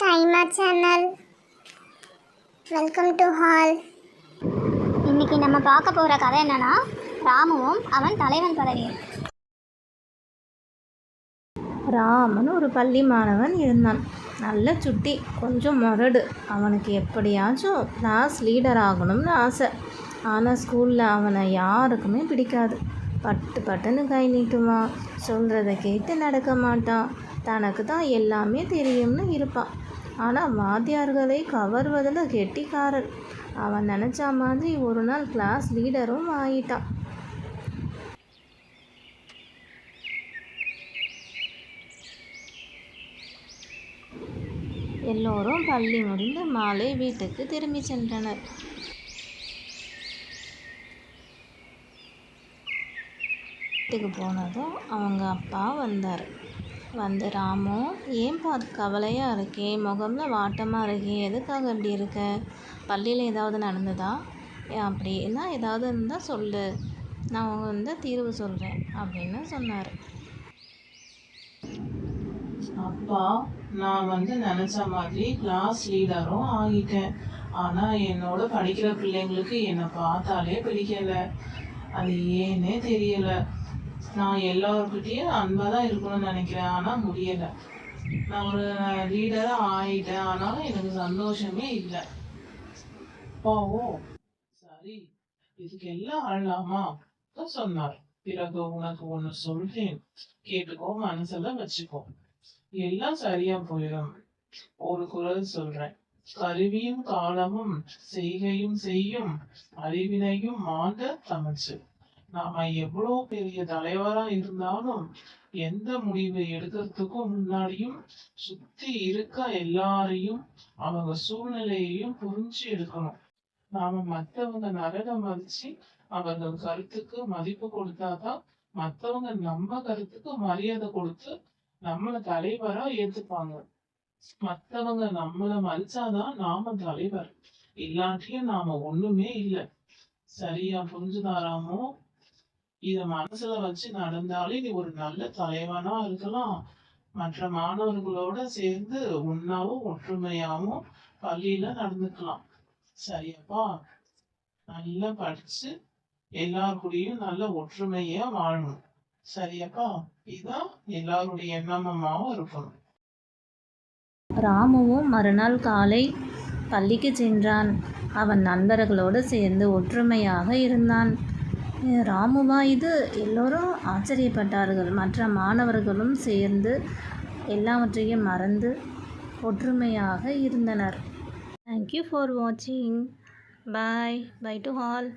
டைமா channel. Welcome to hall. இன்னைக்கு நம்ம பார்க்க போகிற கதை என்னன்னா, ராமுவும் அவன் தலைவன் பதவியும். ராமன் ஒரு பள்ளி மாணவன் இருந்தான். நல்ல சுட்டி, கொஞ்சம் முரடு. அவனுக்கு எப்படியாச்சும் கிளாஸ் லீடர் ஆகணும்னு ஆசை. ஆனால் ஸ்கூலில் அவனை யாருக்குமே பிடிக்காது. பட்டுன்னு கை நீட்டுவான், சொல்கிறத கேட்டு நடக்க மாட்டான், தனக்கு தான் எல்லாமே தெரியும்னு இருப்பான். ஆனால் வாத்தியார்களை கவர்வதில் கெட்டிக்காரன். அவன் நினச்ச மாதிரி ஒரு நாள் கிளாஸ் லீடரும் ஆகிட்டான். எல்லோரும் பள்ளி முடிந்து மாலை வீட்டுக்கு திரும்பி சென்றனர். வீட்டுக்கு போனதும் அவங்க அப்பா வந்தார். வந்து, ராமு, ஏன்பா கவலையாக இருக்கே, முகமில் வாட்டமாக இருக்கே, எதுக்காக இப்படி இருக்க, பள்ளியில் ஏதாவது நடந்ததா, அப்படின்னா ஏதாவது இருந்தால் சொல்லு, நான் தீர்வு சொல்கிறேன் அப்படின்னு சொன்னார். அப்பா, நான் நினச்ச மாதிரி கிளாஸ் லீடரும் ஆகிட்டேன். ஆனால் என்னோட படிக்கிற பிள்ளைங்களுக்கு என்னை பார்த்தாலே பிடிக்கல. அது ஏன்னே தெரியல. நான் எல்லாருக்கிட்டேயும் அன்பாக தான் இருக்கணும்னு நினைக்கிறேன், ஆனால் முடியலை. நான் ஒரு லீடராக ஆகிட்டேன், ஆனாலும் எனக்கு சந்தோஷமே இல்லை. அப்பாவோ சரி, இதுக்கு எல்லாம் ஆளலாமா சொன்னார். பிறகு உனக்கு ஒன்று சொல்றேன், கேட்டுக்கோ, மனசுல வச்சுக்கோ, எல்லாம் சரியா போயிடும். ஒரு குரல் சொல்றேன். கருவியும் காலமும் செய்கையும் செய்யும், அறிவினையும் மாண்ட தமிழ்ச்சி. நாம எவ்வளவு பெரிய தலைவரா இருந்தாலும் எந்த முடிவை எடுக்கிறதுக்கும் முன்னாடியும் சுத்தி இருக்க எல்லாரையும் அவங்க சூழ்நிலையையும் புரிஞ்சு எடுக்கணும். நாம மத்தவங்க நரக மதிச்சு அவர்கள் கருத்துக்கு மதிப்பு கொடுத்தாதான் மத்தவங்க நம்ம கருத்துக்கு மரியாதை கொடுத்து நம்மள தலைவரா ஏத்துப்பாங்க. மத்தவங்க நம்மள மதிச்சாதான் நாம தலைவர், இல்லாட்டியும் நாம ஒண்ணுமே இல்லை. சரியா புரிஞ்சுதாராமோ? இத மனசுல வச்சு நடந்தாலே நீ ஒரு நல்ல தலைவனா இருக்கலாம். மற்ற மாணவர்களோட சேர்ந்து ஒன்னாவும் ஒற்றுமையாவும் பள்ளியில நடந்துக்கலாம். சரியாப்பா? நல்லா படிச்சு எல்லாருக்கூடயும் நல்ல ஒற்றுமையா வாழணும். சரியாப்பா? இதான் எல்லாருடைய எண்ணமாவும் இருக்கணும். ராமுவும் மறுநாள் காலை பள்ளிக்கு சென்றான். அவன் நண்பர்களோடு சேர்ந்து ஒற்றுமையாக இருந்தான். ராமுவா இது? எல்லோரும் ஆச்சரியப்பட்டார்கள். மற்ற மாணவர்களும் சேர்ந்து எல்லாவற்றையும் மறந்து ஒற்றுமையாக இருந்தனர். தேங்க்யூ ஃபார் வாட்சிங். பாய் டு ஆல்.